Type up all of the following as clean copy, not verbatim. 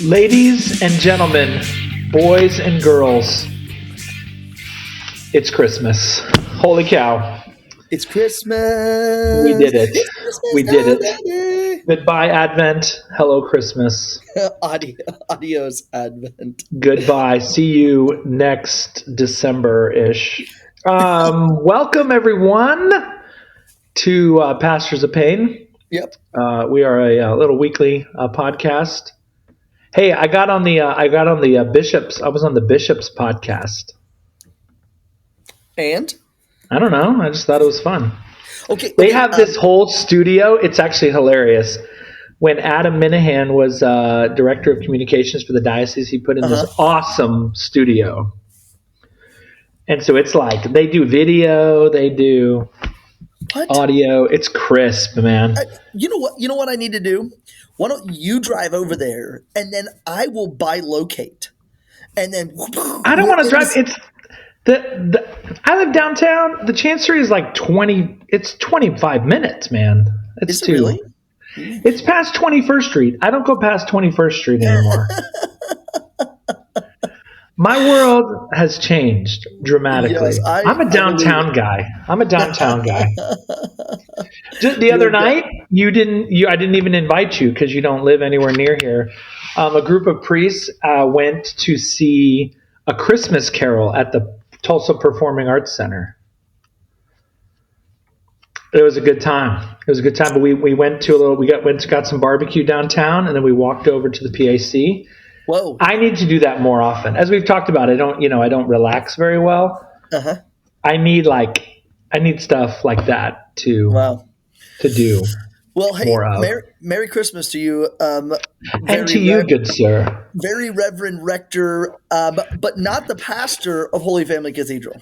Ladies and gentlemen, boys and girls, it's Christmas. Holy cow. It's Christmas. We did it. It's Christmas We did it. it. Goodbye, Advent. Hello, Christmas. Adios, Advent. Goodbye. See you next December-ish. Welcome, everyone, to Pastors of Payne. Yep. We are a little weekly podcast. Hey, I got on the Bishops. I was on the Bishops podcast. And? I don't know. I just thought it was fun. Okay. They have this whole studio. It's actually hilarious. When Adam Minahan was director of communications for the diocese, he put in this awesome studio. And so it's like they do video, they do audio. It's crisp, man. You know what I need to do? Why don't you drive over there and then I will buy locate. And then I don't want to drive. It's I live downtown. The Chancery is like 25 minutes, man. Is it really? It's past 21st Street. I don't go past 21st Street anymore. My world has changed dramatically. Yes, I'm a downtown guy. Just the other night, I didn't even invite you because you don't live anywhere near here. A group of priests went to see A Christmas Carol at the Tulsa Performing Arts Center. It was a good time. But we went to got some barbecue downtown, and then we walked over to the PAC. Whoa! I need to do that more often. As we've talked about, I don't relax very well. I need stuff like that to do. Well, hey, more of. Merry Christmas to you, and to you, good sir. Very Reverend Rector, but not the pastor of Holy Family Cathedral.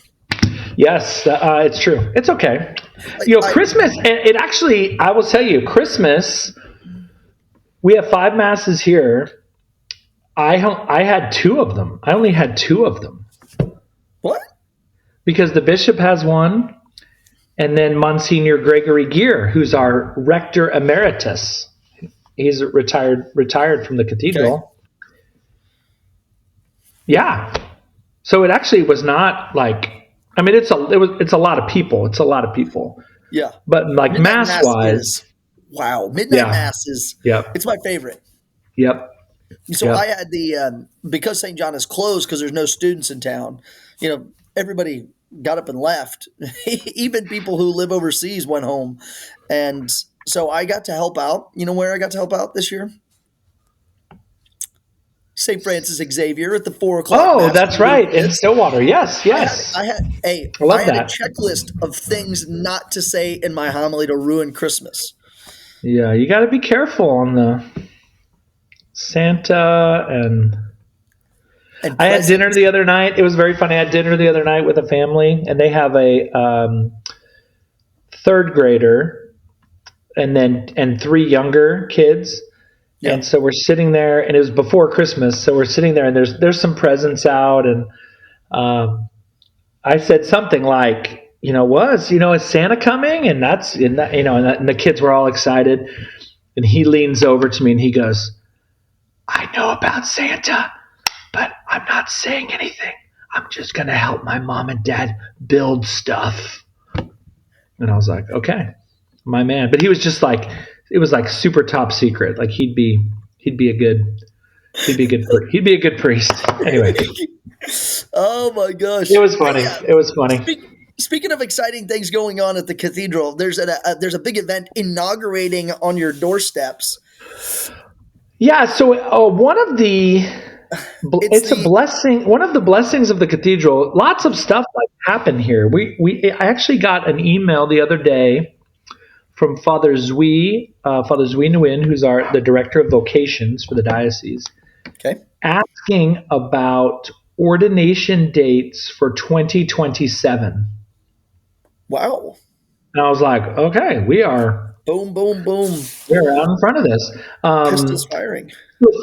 Yes, it's true. It's okay. Christmas. It actually, I will tell you, Christmas. We have 5 masses here. I had 2 of them. I only had 2 of them. What? Because the bishop has one, and then Monsignor Gregory Gear, who's our rector emeritus. He's retired from the cathedral. Okay. Yeah. So it actually was not like. I mean, it's a lot of people. It's a lot of people. Yeah. But like mass wise, wow, midnight mass is. Yep. It's my favorite. Yep. So I had because St. John is closed because there's no students in town. Everybody got up and left. Even people who live overseas went home, and so I got to help out. You know where I got to help out this year? St. Francis Xavier at the 4 o'clock. Oh, that's right, in Stillwater. Yes. I had a checklist of things not to say in my homily to ruin Christmas. Yeah, you got to be careful on the Santa and I had dinner the other night. It was very funny. I had dinner the other night with a family, and they have a 3rd grader and 3 younger kids. Yeah. And so we're sitting there, and it was before Christmas. So we're sitting there, and there's some presents out, and I said something like, is Santa coming? And and the kids were all excited, and he leans over to me and he goes, I know about Santa, but I'm not saying anything. I'm just going to help my mom and dad build stuff. And I was like, okay, my man. But he was just like, it was like super top secret. Like he'd be a good priest. Anyway. Oh my gosh. It was funny. Speaking of exciting things going on at the cathedral, there's a big event inaugurating on your doorsteps. Yeah, so it's a blessing. One of the blessings of the cathedral. Lots of stuff happen here. I actually got an email the other day from Father Zui Nguyen, who's the director of vocations for the diocese. Okay. Asking about ordination dates for 2027. Wow. And I was like, okay, we are. Boom, boom, boom. We're out in front of this. Pistols firing.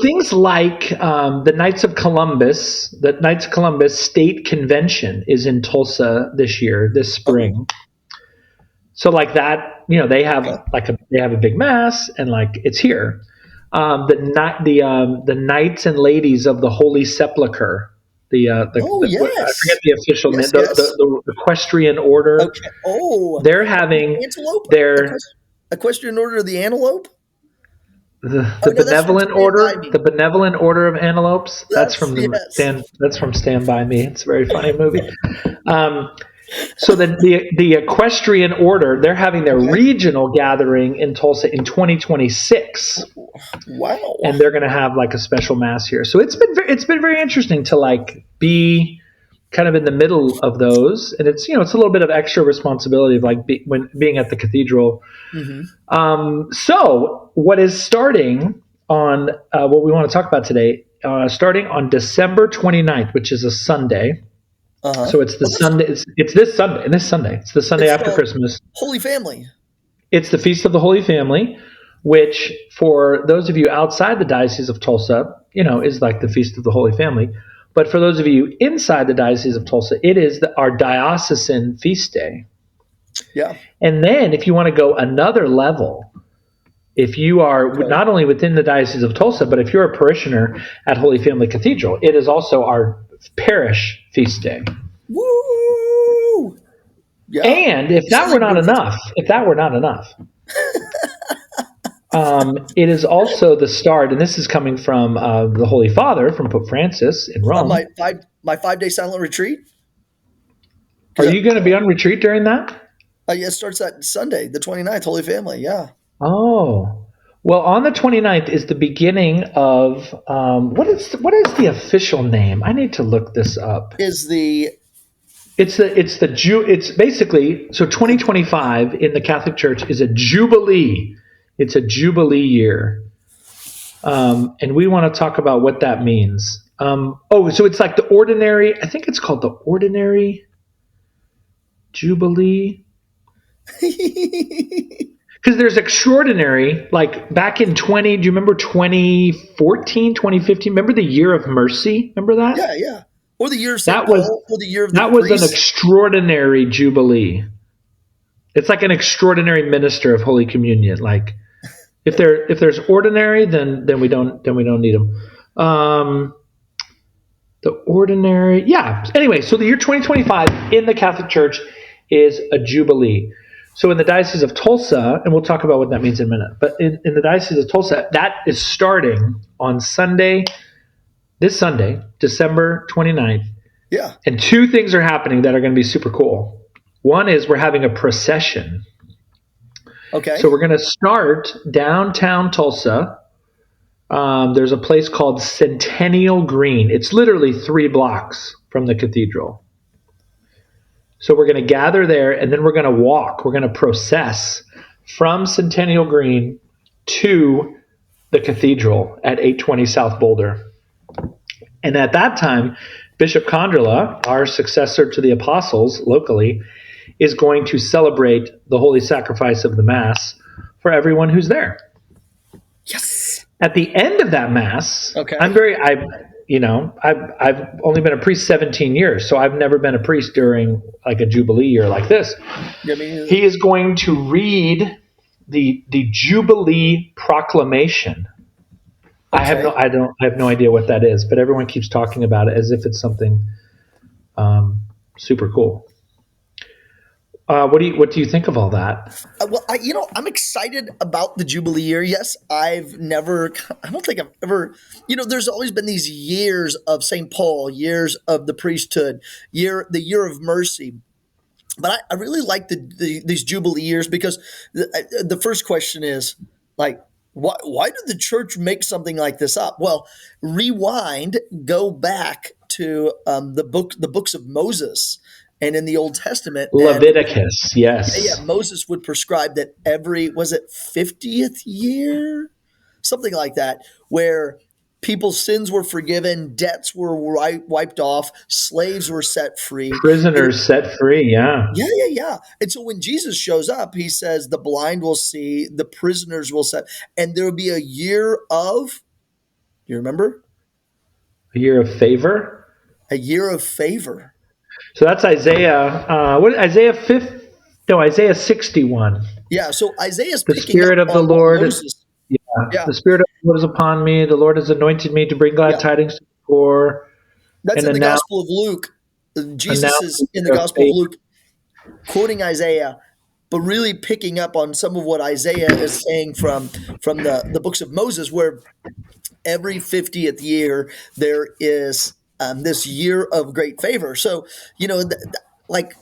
Things like the Knights of Columbus State Convention is in Tulsa this spring. So like that, they have a big mass, and like it's here. The knights and ladies of the Holy Sepulchre. Oh I forget yes, the official name. yes, yes. The equestrian order. Okay. Oh, They're the having antelope. their Equestrian Order of the Antelope. the Oh no, that's from benevolent Stand By order. Me. The benevolent order of antelopes. That's yes. That's from Stand By Me. It's a very funny movie. Um, so the equestrian order, they're having their Okay. regional gathering in Tulsa in 2026, Wow. and they're going to have like a special mass here. So it's been very interesting to like be kind of in the middle of those, and it's it's a little bit of extra responsibility of like when being at the cathedral. Mm-hmm. So what is starting on what we want to talk about today? Starting on December 29th, which is a Sunday. Uh-huh. So it's the Oh, that's Sunday. It's this Sunday. This Sunday. It's the Sunday it's after the Christmas. Holy Family. It's the Feast of the Holy Family, which for those of you outside the Diocese of Tulsa, is like the Feast of the Holy Family. But for those of you inside the Diocese of Tulsa, it is our diocesan feast day. Yeah. And then if you want to go another level, if you are Okay. not only within the Diocese of Tulsa, but if you're a parishioner at Holy Family Cathedral, it is also our parish feast day. Woo! Yeah. And if that were not enough, it is also the start, and this is coming from the Holy Father, from Pope Francis in My Rome. 5 day silent retreat. Are Because you going to be on retreat during that? yeah, it starts that Sunday, the 29th, Holy Family. Yeah. Oh, well, on the 29th is the beginning of what is the official name? I need to look this up. Is the It's basically, so 2025 in the Catholic Church is a jubilee. It's a jubilee year, and we want to talk about what that means. So it's like the ordinary. I think it's called the ordinary jubilee, because there's extraordinary, like back in 20, do you remember 2014, 2015? Remember the year of mercy? Remember that? Yeah, yeah. Or the year of St. That was Paul, or the year of the that was an priest. extraordinary jubilee. It's like an extraordinary minister of Holy Communion. Like if there's ordinary, then we don't need them. The ordinary, yeah. Anyway, so the year 2025 in the Catholic Church is a jubilee. So in the Diocese of Tulsa, and we'll talk about what that means in a minute, but in the Diocese of Tulsa, that is starting on this Sunday, December 29th. Yeah. And two things are happening that are going to be super cool. One is we're having a procession. Okay. So we're going to start downtown Tulsa. There's a place called Centennial Green. It's literally 3 blocks from the cathedral. So we're going to gather there, and then we're going to walk. We're going to process from Centennial Green to the cathedral at 820 South Boulder. And at that time, Bishop Condrela, our successor to the apostles locally, is going to celebrate the holy sacrifice of the Mass for everyone who's there. Yes. At the end of that Mass, Okay. I've only been a priest 17 years, so I've never been a priest during like a Jubilee year like this. Yeah, me He is going to read the Jubilee proclamation. Okay. I have no idea what that is, but everyone keeps talking about it as if it's something super cool. What do you think of all that? Well, I'm excited about the Jubilee year. Yes, I don't think I've ever, there's always been these years of St. Paul, years of the priesthood, the year of mercy. But I really like these Jubilee years because the first question is like, why did the church make something like this up? Well, rewind, go back to the books of Moses and in the Old Testament. Leviticus, Yeah, yes. Moses would prescribe that was it 50th year? Something like that, where people's sins were forgiven, debts were wiped off, slaves were set free. Prisoners set free, yeah. Yeah. And so when Jesus shows up, he says the blind will see, the prisoners will set, and there will be a year of, you remember? A year of favor. A year of favor. So that's Isaiah. Isaiah 61. Yeah, so Isaiah's The picking Spirit up of the on what Lord. Moses. Yeah, The Spirit of the Lord is upon me. The Lord has anointed me to bring glad yeah. tidings to the poor That's and in the Gospel of Luke. Jesus announce the is in the year of Gospel of faith. Luke quoting Isaiah, but really picking up on some of what Isaiah is saying from the books of Moses, where every 50th year there is this year of great favor. So, like,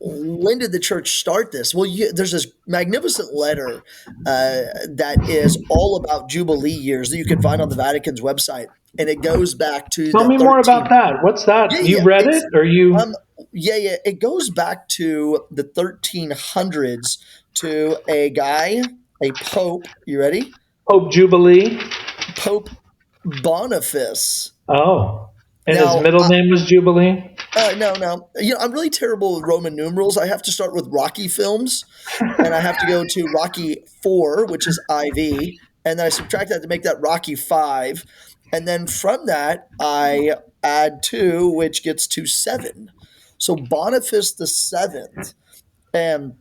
when did the church start this? Well, there's this magnificent letter that is all about Jubilee years that you can find on the Vatican's website. And it goes back to Tell the me more about 13. that. What's Yeah, that? You yeah. read it It's or you um yeah. It goes back to the 1300s to a guy, a pope. You ready? Pope Jubilee? Pope Boniface. Oh, and his Now, middle name was Jubilee? no, no. I'm really terrible with Roman numerals. I have to start with Rocky films, and I have to go to Rocky 4, which is IV, and then I subtract that to make that Rocky 5, and then from that I add 2, which gets to 7. So Boniface the Seventh, and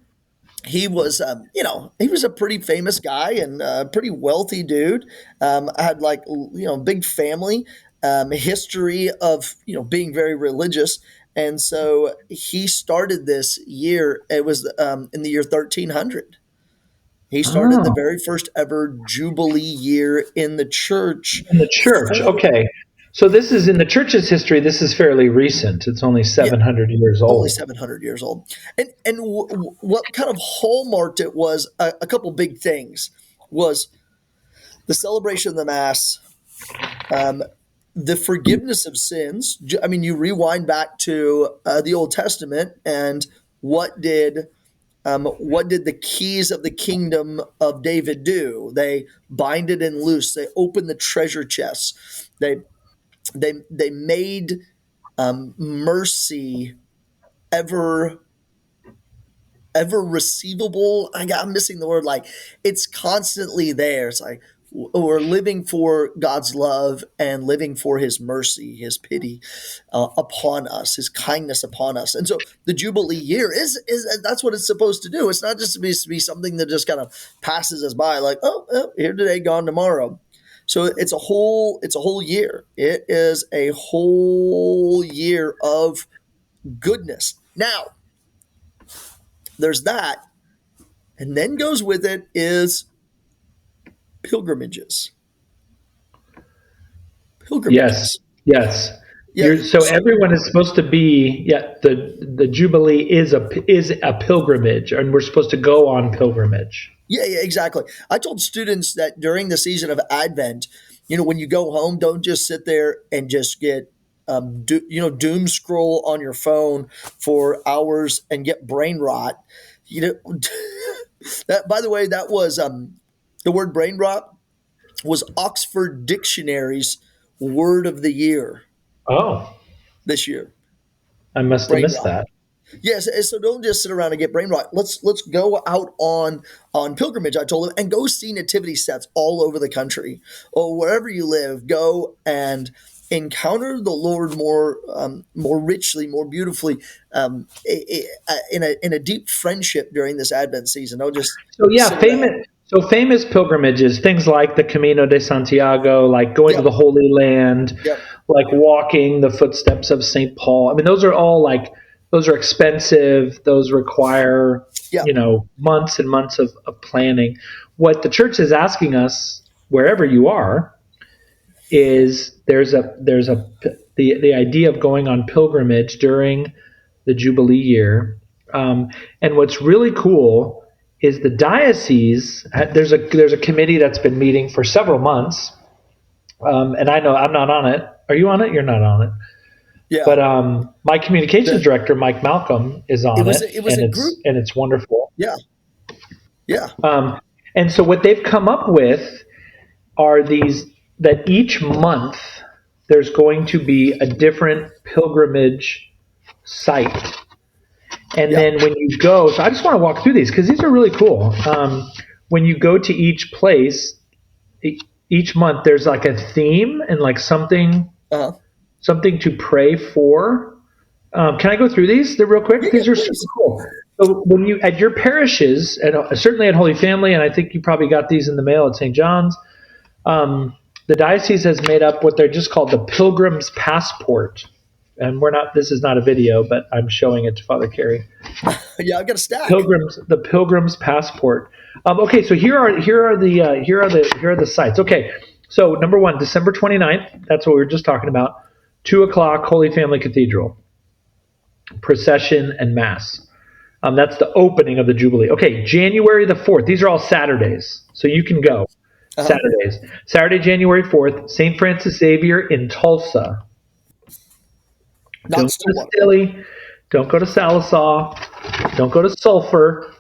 he was a pretty famous guy and a pretty wealthy dude. Had like big family, history of being very religious, and so he started this year. It was in the year 1300. He started the Oh, very first ever Jubilee year in the church. in the church. For Okay. So this is in the church's history, this is fairly recent. It's only Yeah, 700 years only old. 700 years old. And what kind of hallmarked it was a couple big things was the celebration of the Mass, um, the forgiveness of sins. I mean, you rewind back to the Old Testament, and what did what did the keys of the kingdom of David do? They binded and loose. They opened the treasure chests. They made mercy ever receivable. I'm missing the word. Like, it's constantly there. It's like we're living for God's love and living for His mercy, His pity upon us, His kindness upon us. And so the Jubilee year is that's what it's supposed to do. It's not just supposed to be something that just kind of passes us by, like, oh, here today, gone tomorrow. So it's a whole year. It is a whole year of goodness. Now, there's that. And then goes with it is pilgrimages. Yes. Pilgrimages. Yes. Yeah. So So everyone is supposed to be, yeah, the Jubilee is a pilgrimage, and we're supposed to go on pilgrimage. yeah, exactly. I told students that during the season of Advent, when you go home, don't just sit there and just get doom scroll on your phone for hours and get brain rot. You know, that, by the way, that was the word brain rot was Oxford Dictionary's word of the year Oh, this year. I must have Brain missed rot. that. Yes, and so don't just sit around and get brain rot. Let's go out on pilgrimage. I told them, and go see nativity sets all over the country or wherever you live. Go and encounter the Lord more richly, more beautifully, in a deep friendship during this Advent season. Don't just So sit yeah, around. famous pilgrimages, things like the Camino de Santiago, like going to Yep, the Holy Land, yep, like walking the footsteps of St. Paul. I mean, those are all like those are expensive. Those require yep. months and months of planning. What the church is asking us, wherever you are, is the idea of going on pilgrimage during the Jubilee year. And what's really cool is the diocese. There's a committee that's been meeting for several months, and I know I'm not on it. Are you on it? You're not on it. Yeah. But my communications The director, Mike Malcolm, is it on was it, it was and a group. it's wonderful. Yeah, yeah, Um, and so what they've come up with are these that each month there's going to be a different pilgrimage site. And yeah. then when you go, so I just want to walk through these because these are really cool. When you go to each place, each month there's like a theme and like Uh huh. something to pray for. Can I go through these? They're real quick. Yeah, yeah. These are super Please. cool. So when you at your parishes, and certainly at Holy Family, and I think you probably got these in the mail at St. John's, um, the diocese has made up what they're just called the Pilgrim's Passport. And we're not. This is not a video, but I'm showing it to Father Carey. Yeah, I've got a stack. The Pilgrim's Passport. Okay, so here are the sites. Okay, so number one, December 29th. That's what we were just talking about. 2 o'clock, Holy Family Cathedral, procession and mass. That's the opening of the Jubilee. Okay, January the 4th. These are all Saturdays, so you can go. Saturdays. Saturday, January 4th, St. Francis Xavier in Tulsa. Don't go to Stilly. Don't go to Salisaw. Don't go to Sulphur.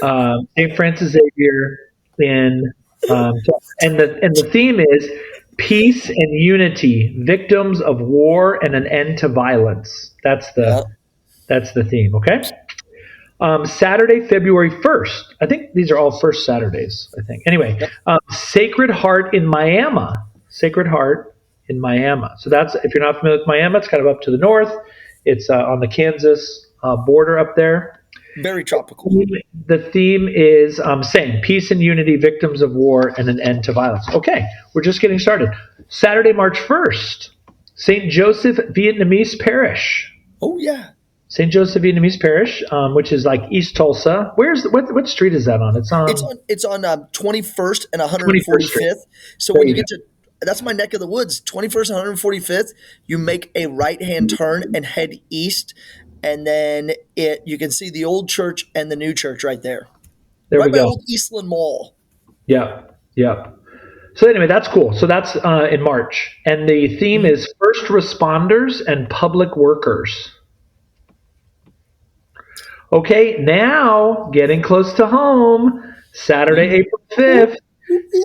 St. Francis Xavier in, and the theme is peace and unity, victims of war and an end to violence. That's the theme. Okay. Saturday, February 1st. I think these are all first Saturdays. I think. Anyway, Sacred Heart in Miami. Sacred Heart in Miami. So that's, if you're not familiar with Miami, it's kind of up to the north. It's on the Kansas border up there. Very tropical. The theme is same, peace and unity, victims of war, and an end to violence. Okay, we're just getting started. Saturday, March 1st, St. Joseph Vietnamese Parish. Oh, yeah. St. Joseph Vietnamese Parish, which is like East Tulsa. What street is that on? It's on 21st and 145th. So when you get to, that's my neck of the woods, 21st and 145th, you make a right-hand turn and head east, and then you can see the old church and the new church right there. There right we by go. Old Eastland Mall. Yeah. So anyway, that's cool. So that's in March. And the theme is first responders and public workers. Okay, now getting close to home, Saturday, April 5th,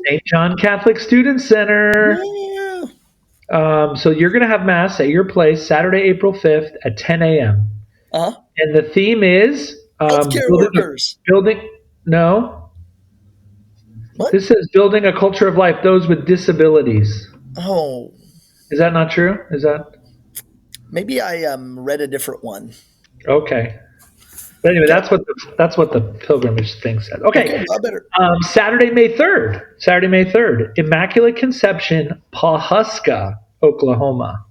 St. John Catholic Student Center. Yeah. So you're going to have Mass at your place Saturday, April 5th at 10 a.m. And the theme is healthcare workers. No. What? This says building a culture of life, those with disabilities. Oh. Is that not true? Is that? Maybe I read a different one. Okay. But anyway, that's what the pilgrimage thing said. Okay. Saturday, May 3rd, Immaculate Conception, Pawhuska, Oklahoma.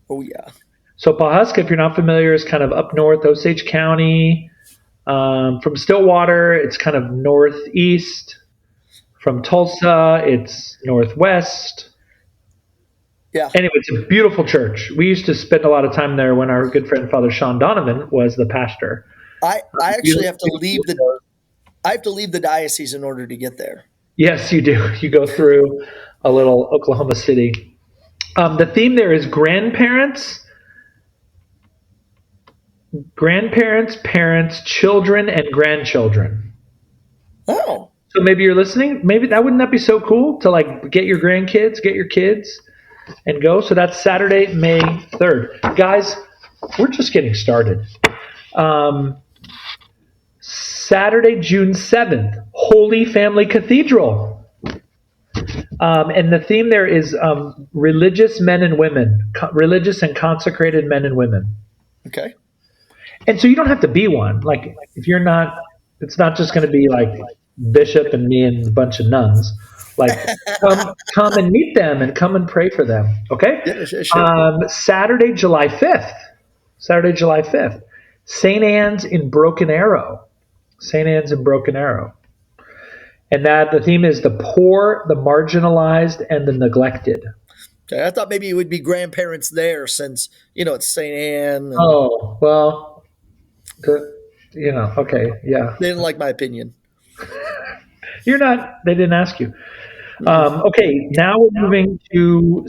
Oh, yeah. So Pawhuska, if you're not familiar, is kind of up north, Osage County. From Stillwater, it's kind of northeast. From Tulsa, it's northwest. Yeah. Anyway, it's a beautiful church. We used to spend a lot of time there when our good friend Father Sean Donovan was the pastor. I actually have to leave the diocese in order to get there. Yes, you do. You go through a little Oklahoma City. The theme there is grandparents, parents, children, and grandchildren. Oh. So maybe you're listening. Maybe wouldn't that be so cool to like get your grandkids, get your kids, and go. So that's Saturday, May 3rd. Guys, we're just getting started. Saturday, June 7th, Holy Family Cathedral. And the theme there is religious men and women, religious and consecrated men and women. Okay. And so you don't have to be one. Like if you're not, it's not just going to be like Bishop and me and a bunch of nuns. Like come and meet them and come and pray for them. Okay. Yeah, sure. Saturday, July 5th. St. Anne's in Broken Arrow. St. Anne's in Broken Arrow. And that the theme is the poor, the marginalized, and the neglected. Okay, I thought maybe it would be grandparents there since, it's St. Anne. Oh, well, okay, yeah. They didn't like my opinion. They didn't ask you. Okay, now we're moving to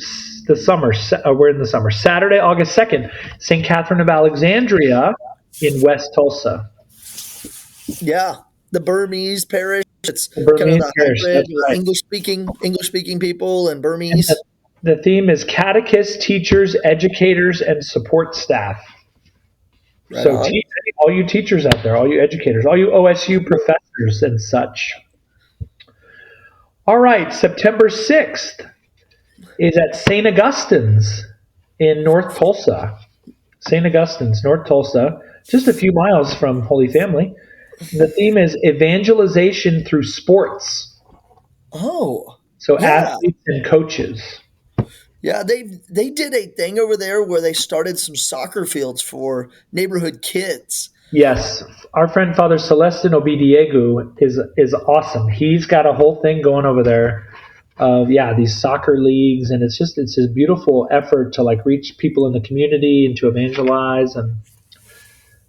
the summer. We're in the summer. Saturday, August 2nd, St. Catherine of Alexandria in West Tulsa. Yeah, the Burmese parish. It's kind of the hybrid with English-speaking people and Burmese. And the theme is catechists, teachers, educators, and support staff. Right so all you teachers out there, all you educators, all you OSU professors and such. All right, September 6th is at St. Augustine's in North Tulsa. St. Augustine's, North Tulsa. just a few miles from Holy Family. And the theme is evangelization through sports. Oh, So yeah. athletes and coaches. Yeah, they did a thing over there where they started some soccer fields for neighborhood kids. Yes, our friend Father Celestin Obidiegu is awesome. He's got a whole thing going over there of these soccer leagues, and it's a beautiful effort to like reach people in the community and to evangelize, and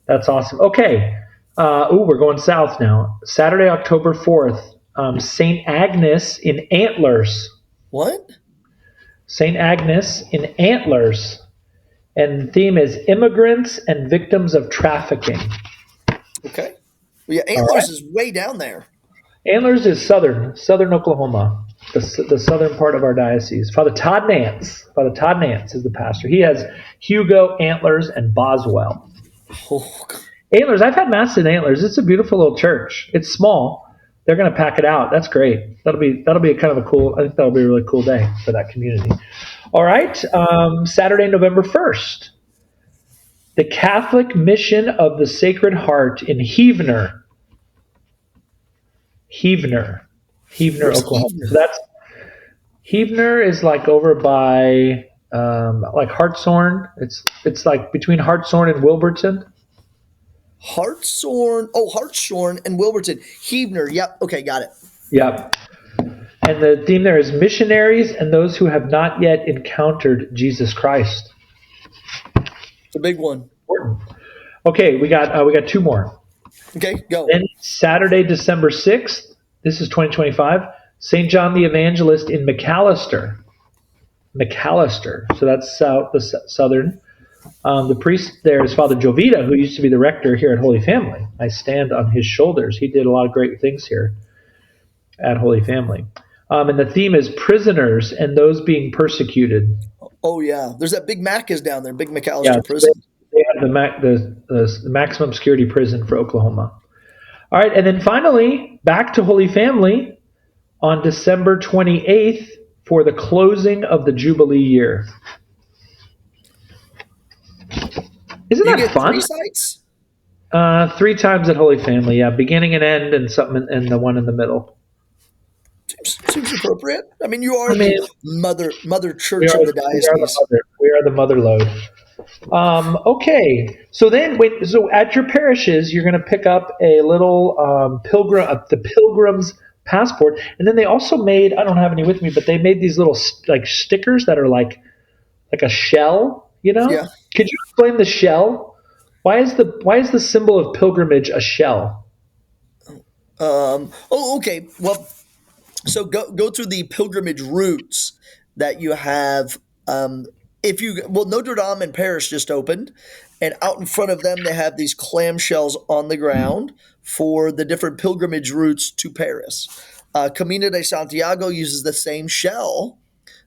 that's awesome. Okay, we're going south now. Saturday, October 4th, Saint Agnes in Antlers. What? Saint Agnes in Antlers, and the theme is immigrants and victims of trafficking. Okay. Well, yeah, All right. Antlers is way down there. Antlers is southern Oklahoma, the southern part of our diocese. Father Todd Nance is the pastor. He has Hugo, Antlers, and Boswell. Oh, Antlers, I've had mass in Antlers. It's a beautiful little church. It's small. They're going to pack it out. That's great. That'll be a kind of a cool. I think that'll be a really cool day for that community. All right, Saturday, November 1st, the Catholic Mission of the Sacred Heart in Heavener, where's Oklahoma. So Heavener? that's Heavener is like over by like Hartshorn. It's like between Hartshorn and Wilburton. Hartshorn. Oh, Hartshorn and Wilburton. Heavener. Yep. Okay, got it. Yep. And the theme there is missionaries and those who have not yet encountered Jesus Christ. It's a big one. Important. Okay, we got two more. Okay, go. Then Saturday, December 6th. This is 2025. St. John the Evangelist in McAllister. So that's southern. The priest there is Father Jovita, who used to be the rector here at Holy Family. I stand on his shoulders. He did a lot of great things here at Holy Family. And the theme is prisoners and those being persecuted. Oh yeah, there's that Big Mac is down there. Big Yeah, McAllister so Prison. they have the maximum security prison for Oklahoma. All right, and then finally, back to Holy Family on December 28th for the closing of the Jubilee year. Isn't You that get three fun? sites. Three times at Holy Family, yeah, beginning and end, and something, and the one in the middle. Seems appropriate. I mean, you are I mean, the mother we church are of the we are the diocese. mother we are the mother load. Okay, so then wait, so at your parishes, you're going to pick up a little the pilgrim's passport, and then they also made, I don't have any with me, but they made these little like stickers that are like a shell. Yeah. Could you explain the shell? Why is the symbol of pilgrimage a shell? Oh, okay. Well, so go through the pilgrimage routes that you have. If you Notre Dame in Paris just opened, and out in front of them they have these clamshells on the ground for the different pilgrimage routes to Paris. Camino de Santiago uses the same shell.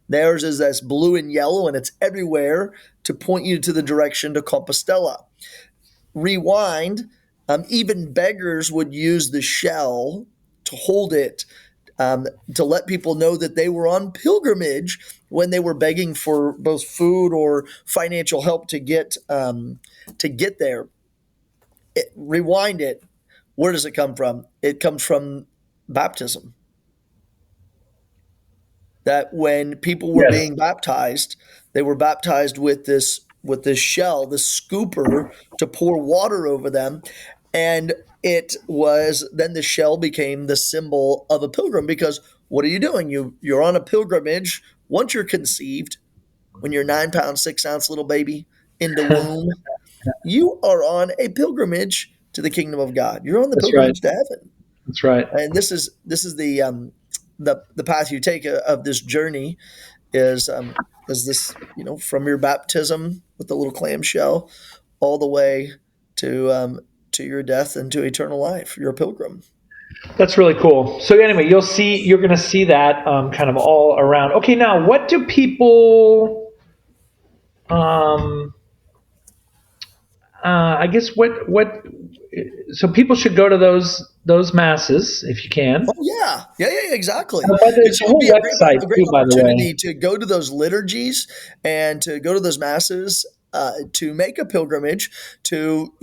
Theirs is this blue and yellow, and it's everywhere to point you to the direction to Compostela. Rewind. Even beggars would use the shell to hold it, to let people know that they were on pilgrimage when they were begging for both food or financial help to get there. Rewind it. Where does it come from? It comes from baptism. That when people were Yes. being baptized, they were baptized with this shell, this scooper to pour water over them, and it was then the shell became the symbol of a pilgrim because what are you doing? You're on a pilgrimage once you're conceived, when you're 9 pound 6 ounce little baby in the womb. You are on a pilgrimage to the kingdom of God. You're on the That's right. pilgrimage to heaven, That's right. and this is the path you take of this journey is this, from your baptism with the little clamshell all the way to your death and to eternal life. You're a pilgrim. That's really cool. So anyway, you're going to see that kind of all around. Okay, now what do people? Um, I guess what? So people should go to those masses if you can. Oh yeah, exactly. It's It a would whole be website a great too, by the way. opportunity to go to those liturgies and to go to those masses, to make a pilgrimage to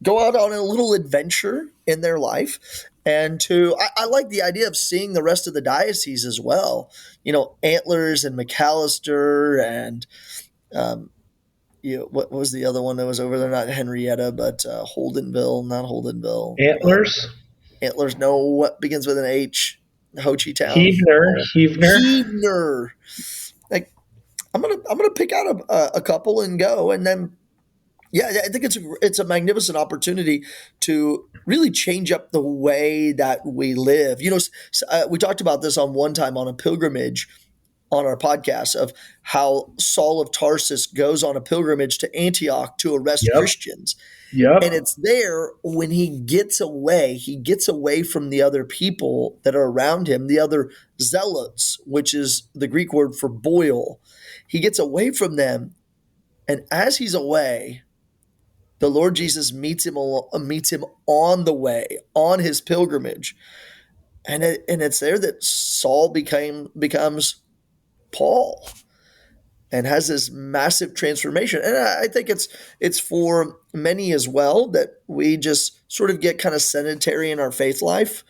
go out on a little adventure in their life. And I like the idea of seeing the rest of the diocese as well. Antlers and McAllister and, um, what was the other one that was over there? Not Henrietta, but Holdenville, not Holdenville. Antlers, Antlers, no, what begins with an H? Ho Chi Town. Heavener. Heavener. Like, I'm gonna pick out a couple and go, and then yeah, I think it's a magnificent opportunity to really change up the way that we live. We talked about this on one time on a pilgrimage on our podcast of how Saul of Tarsus goes on a pilgrimage to Antioch to arrest Yep. Christians. And Yep. it's there when he gets away from the other people that are around him, the other zealots, which is the Greek word for boil. He gets away from them. And as he's away, the Lord Jesus meets him on the way, on his pilgrimage. And it's there that Saul becomes Paul and has this massive transformation. And I think it's for many as well that we just sort of get kind of sedentary in our faith life,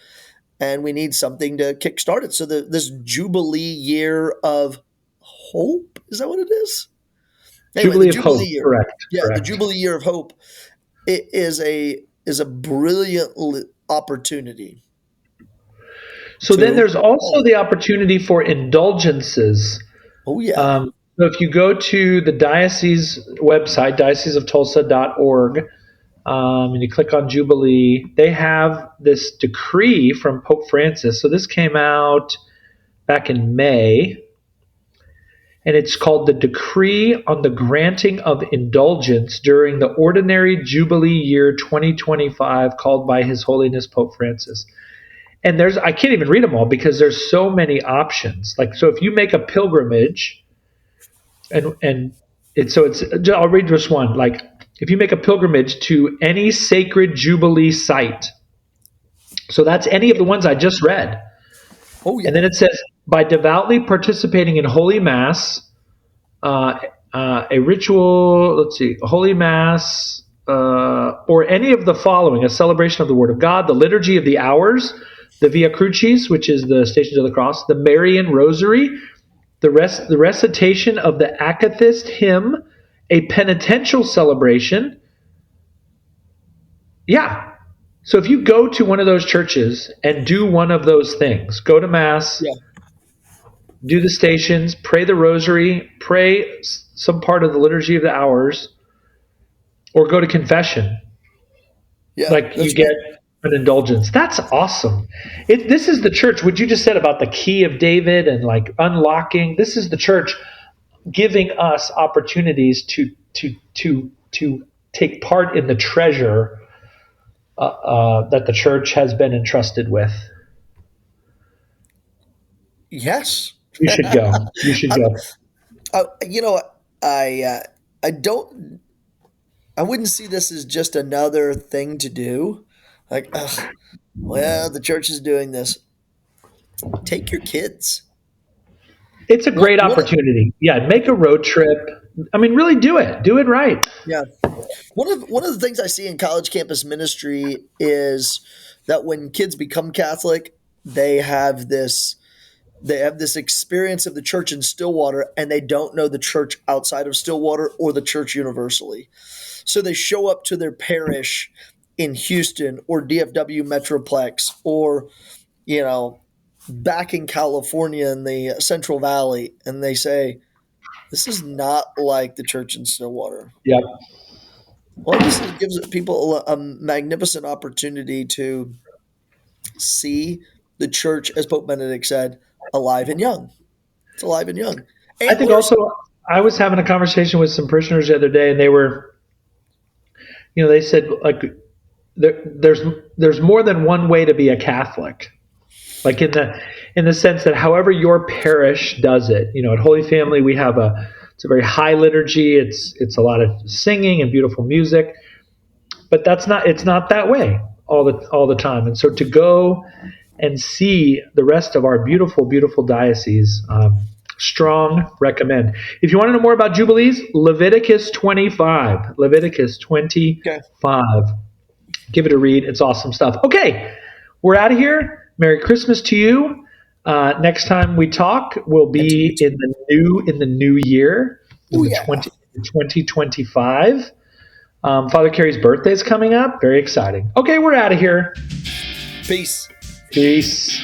and we need something to kickstart it. So this Jubilee year of hope, is that what it is? Anyway, the Jubilee of Jubilee Hope. year, Correct. yeah, the Correct. Jubilee year of hope, it is a brilliant opportunity So then to. there's also the opportunity for indulgences. Oh yeah, So if you go to the diocese website, dioceseoftulsa.org, and you click on Jubilee, they have this decree from Pope Francis. So this came out back in May, and it's called the Decree on the Granting of Indulgence during the Ordinary Jubilee Year 2025, called by His Holiness Pope Francis. And I can't even read them all because there's so many options. Like, so if you make a pilgrimage, I'll read just one. Like, if you make a pilgrimage to any sacred Jubilee site, so that's any of the ones I just read. oh And yeah, then it says, by devoutly participating in Holy Mass, a ritual, Holy Mass, or any of the following: a celebration of the Word of God, the Liturgy of the Hours, the Via Crucis, which is the Stations of the Cross, the Marian Rosary, the recitation of the Akathist hymn, a penitential celebration. Yeah. So if you go to one of those churches and do one of those things, go to Mass, yeah, do the stations, pray the rosary, pray some part of the Liturgy of the Hours, or go to confession, yeah. like you That's get right. an indulgence. That's awesome. This is the church, what you just said about the key of David and like unlocking. This is the church giving us opportunities to take part in the treasure that the church has been entrusted with. Yes. You should go. You should I'm, go. you know, I don't. I wouldn't see this as just another thing to do. Like, ugh, well, the church is doing this. Take your kids. It's a One, great one, of- opportunity. Yeah, make a road trip. I mean, really do it. Do it right. yeah. One of the things I see in college campus ministry is that when kids become Catholic, they have this they have this experience of the church in Stillwater, and they don't know the church outside of Stillwater or the church universally. So they show up to their parish in Houston or DFW Metroplex or, you know, back in California in the Central Valley, and they say, this is not like the church in Stillwater. Yep. Well, this gives people a magnificent opportunity to see the church, as Pope Benedict said, alive and young. It's alive and young. I think Antlers, also, I was having a conversation with some parishioners the other day, and they said like there's more than one way to be a Catholic. Like in the sense that however your parish does it, at Holy Family we have it's a very high liturgy. It's a lot of singing and beautiful music, but it's not that way all the time. And so to go and see the rest of our beautiful, beautiful diocese, strong recommend. If you want to know more about Jubilees, Leviticus 25. Leviticus okay. 25. Give it a read. It's awesome stuff. Okay, we're out of here. Merry Christmas to you. Next time we talk will be in the new year, in 2025. Father Carey's birthday is coming up. Very exciting. Okay, we're out of here. Peace. Peace.